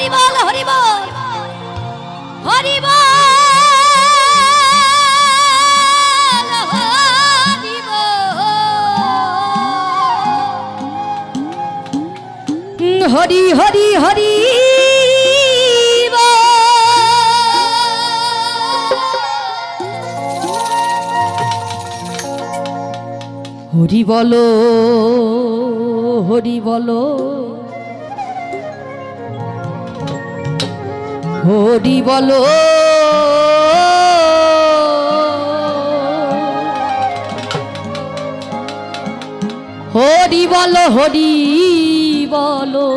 হরি বল হরি বল হরি বল হরি বল হরি হরি হরি হরি বলো হরি বলো হরি বলো হরি বলো হরি বলো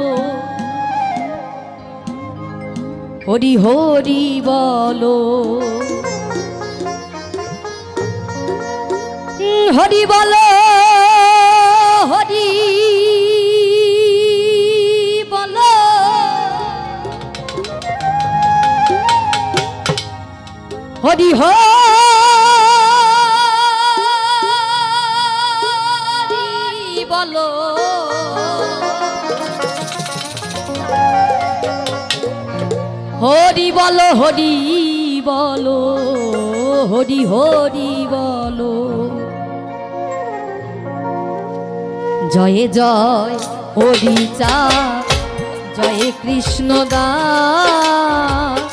হরি হরি বলো হরি বলো হরি বলো হরি হরি বলো হরি বলো হরি বলো হরি হরি বলো জয় জয় হরি চা জয় কৃষ্ণ দাস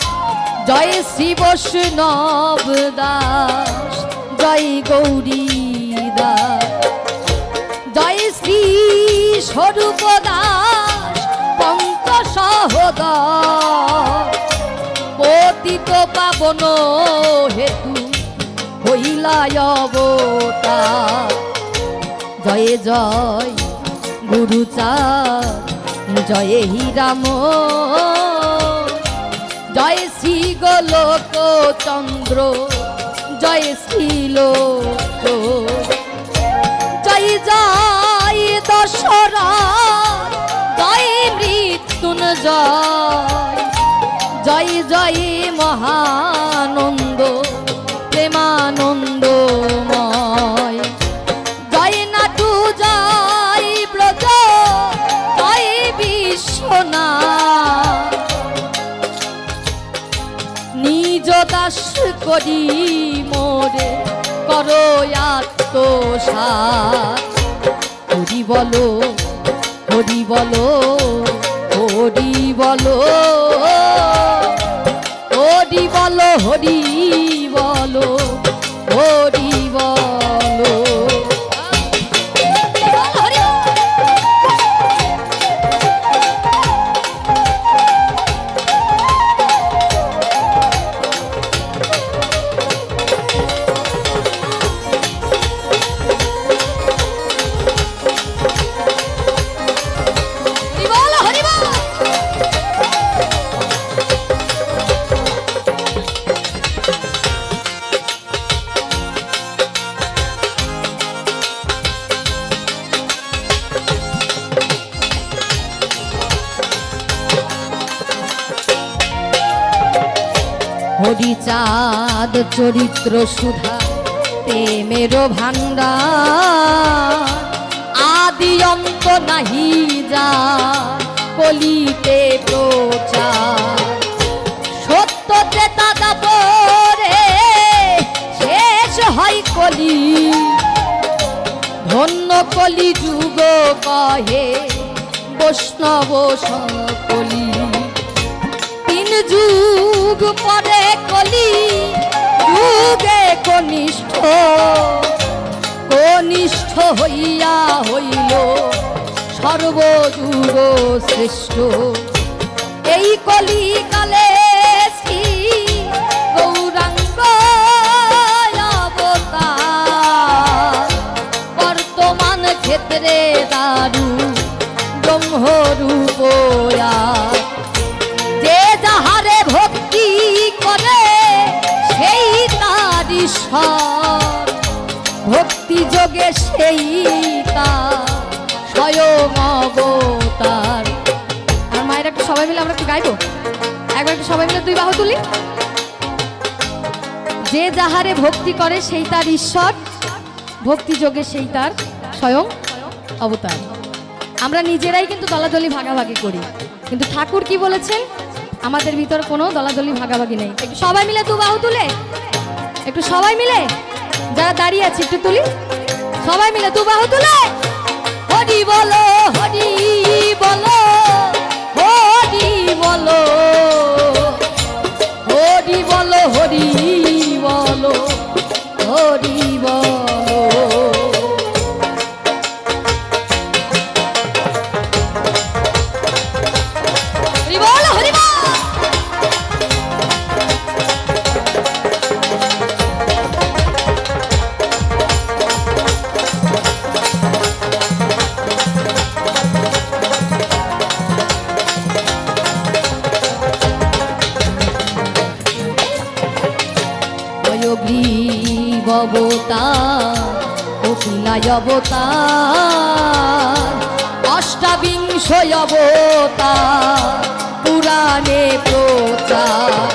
জয় শ্রী বৈষ্ণব দাস জয় গৌরী দাস জয় শ্রী স্বরূপ দাস পঙ্ক সহোদর পতিত পাবন হেতু হইলায় অবতার জয় জয় গুরুচাঁদ জয় হি রাম জয় শ্রী গোলক চন্দ্র জয় শ্রী লোক জয় জয় দশরথ জয় মৃত্যুঞ্জয় জয় জয় মহানন্দ প্রেমানন্দময় জয় নাটু জয় ব্রজ জয় বিশ্বনাথ নিজ দাস করি মোরে করো আত্মসাৎ হরি বলো হরি বলো হরি বলো হরি বলো হরি বলো হরি বলো হরিচাঁদ চরিত্র সুধা প্রেমের ভান্ডার আদি অন্ত নাহি যা কলিতে প্রচার সত্য ত্রেতা দাপরে শেষ হয় কলি ধন্য কলি যুগ কহে বৈষ্ণব সকলি যুগ পরে কলি যুগে কনিষ্ঠ কনিষ্ঠ হইয়া হইল সর্বযুগ শ্রেষ্ঠ এই কলি কালে শ্রী গৌরাঙ্গ অবতার বর্তমান ক্ষেত্রে দারু ব্রহ্মরূপ যে যাহারে ভক্তি করে সেই তার ঈশ্বর ভক্তি যোগে সেই তার স্বয়ং অবতার। আর মায়ের একটু সবাই মিলে আমরা একটু গাইবো, একবার একটু সবাই মিলে দুই বাহু তুলি। যে যাহারে ভক্তি করে সেই তার ঈশ্বর ভক্তি যোগে সেই তার স্বয়ং অবতার। আমরা নিজেরাই কিন্তু দলাদলি ভাগাভাগি করি, কিন্তু ঠাকুর কি বলেছেন, আমাদের ভিতর কোনো দলাদলি ভাগাভাগি নেই। একটু সবাই মিলে দু বাহু তুলে, একটু সবাই মিলে যারা দাঁড়িয়ে আছে একটু তুলি, সবাই মিলে দু বাহু তুলে হরি বলো, হরি বলো, হরি বলো, হরি বলো, হরি বলো, হরি বলো। অবতার অষ্টাবিংশ অবতার পুরাণে প্রচার,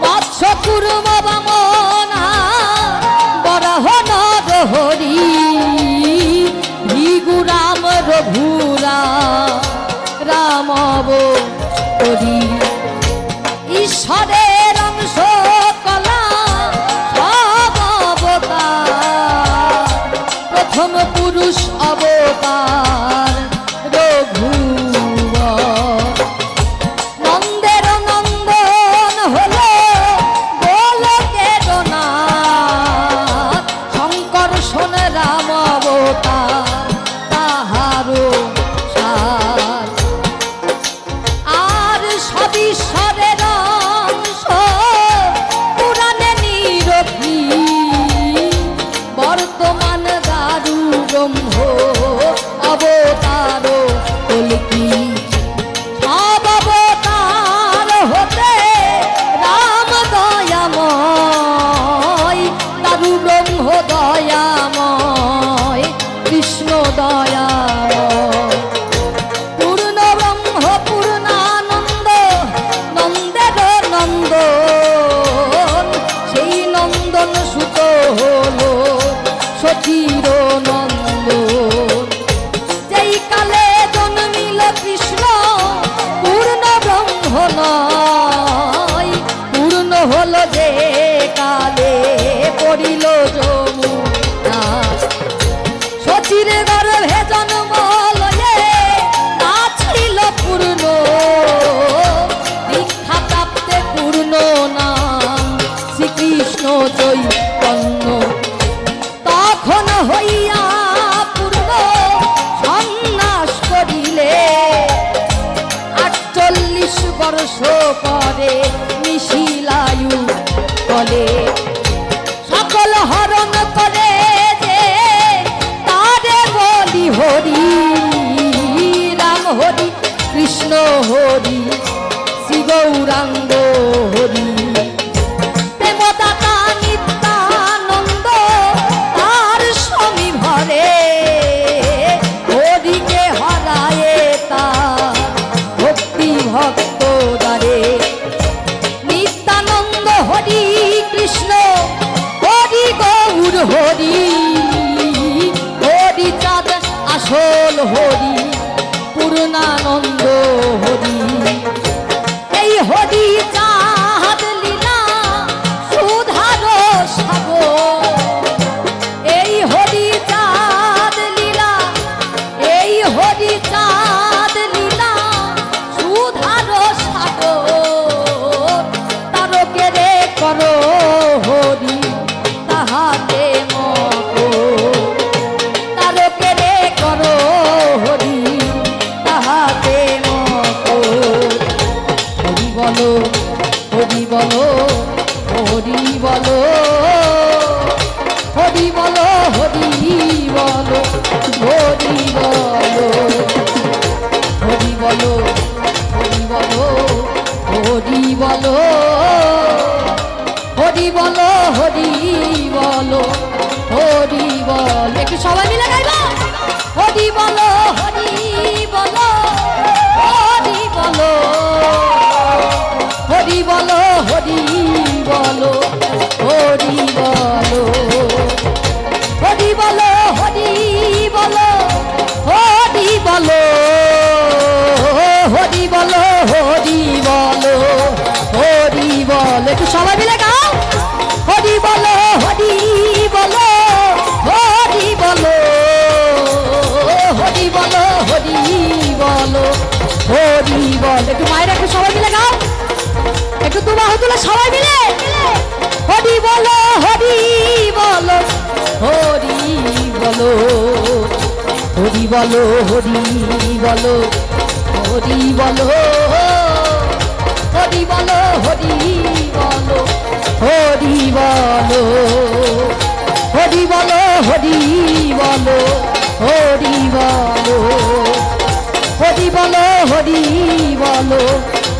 মৎস্য কুর্ম বামনা বরাহ নরহরি ভৃগুরাম রঘুরা রাম অবতারি, ঈশ্বরের অংশ কলা সব অবতার, প্রথম পুরুষ অবতার রঘুবর, নন্দের নন্দন হলো গোলকের নাথ, শঙ্কর্ষণ রাম অবতার তাহারও সার, আর সব ঈশ্বরের অংশ পুরাণে নিরখি, বর্তমান দারু ব্রহ্ম অবতার কল্কি, সব অবতার হতে রাম দয়াময়, দারু ব্রহ্ম দয়াময়, কৃষ্ণ দয়াময়, পূর্ণ ব্রহ্ম পূর্ণানন্দ নন্দের নন্দন, সেই নন্দন সুত হলো সতীর নন্দন, যেই কালে জন্মিল কৃষ্ণ পূর্ণ ব্রহ্ম নয়, পূর্ণ হলো যে কালে পড়িল যমুনা, সচির গর্ভে জন্ম লয়ে নাছিল পূর্ণ, দীক্ষা প্রাপ্তে পূর্ণ নাম শ্রীকৃষ্ণ চৈতন্য, তখন হইয়া পূর্ণ সন্ন্যাস করিলে, 48 বর্ষ পরে নিশিলায়ু বলে, সকল হরণ করে যে তারে বলি হরি রাম, হরি কৃষ্ণ হরি শ্রী গৌরাঙ্গ হরি, প্রেমদাতা নিত্যানন্দ তার স্বামী ভরে, হরিকে হরায়ে তার ভক্তি ভক্ত দ্বারে, নিত্যানন্দ হরি কৃষ্ণ হরি গৌর হরি, হরি চাঁদ আসল হরি পূর্ণানন্দ হরি, এই হরি চাঁদ লীলা সুধার সাগর, এই হরি চাঁদ লীলা, এই হরি চাঁদ লীলা সুধার সাগর, তারকে রে করো হরি তাহাতে মতো, তারকে রে করো হরি তাহাতে মতো, হরি বলো, হরি বলো, হরি বলো, হরি বলো, হরি বলো, হরি বলো, হরি বলো, হরি বলো, হরি বলো, হরি বলো, হরি বলো, হরি বল, একটু সবাই মিলে গাইবা, হরি বলো, হরি বলো, হরি বলো, হরি বলো, হরি বলো, হরি বলো, হরি বলো, হরি বলো, হরি বলো, বাহু তুলে সবাই মিলে হরি বলো হরি বলো হরি বলো হরি বলো হরি বলো হরি বলো হরি বলো হরি বলো হরি বলো হরি বলো হরি বলো হরি বলো হরি বলো হরি বলো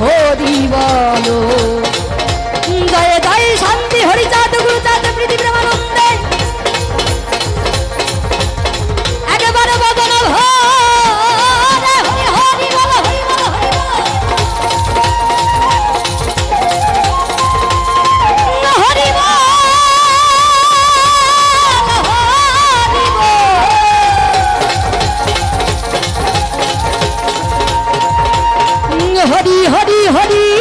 হরি বলো জয় জয় শান্তি হরি চাঁদ গুরু চাঁদ প্রীতি প্রেমানন্দে একেবারে বদন ভরে হরি হরি বলো হরি বলো হরি বলো হরি হরি হরি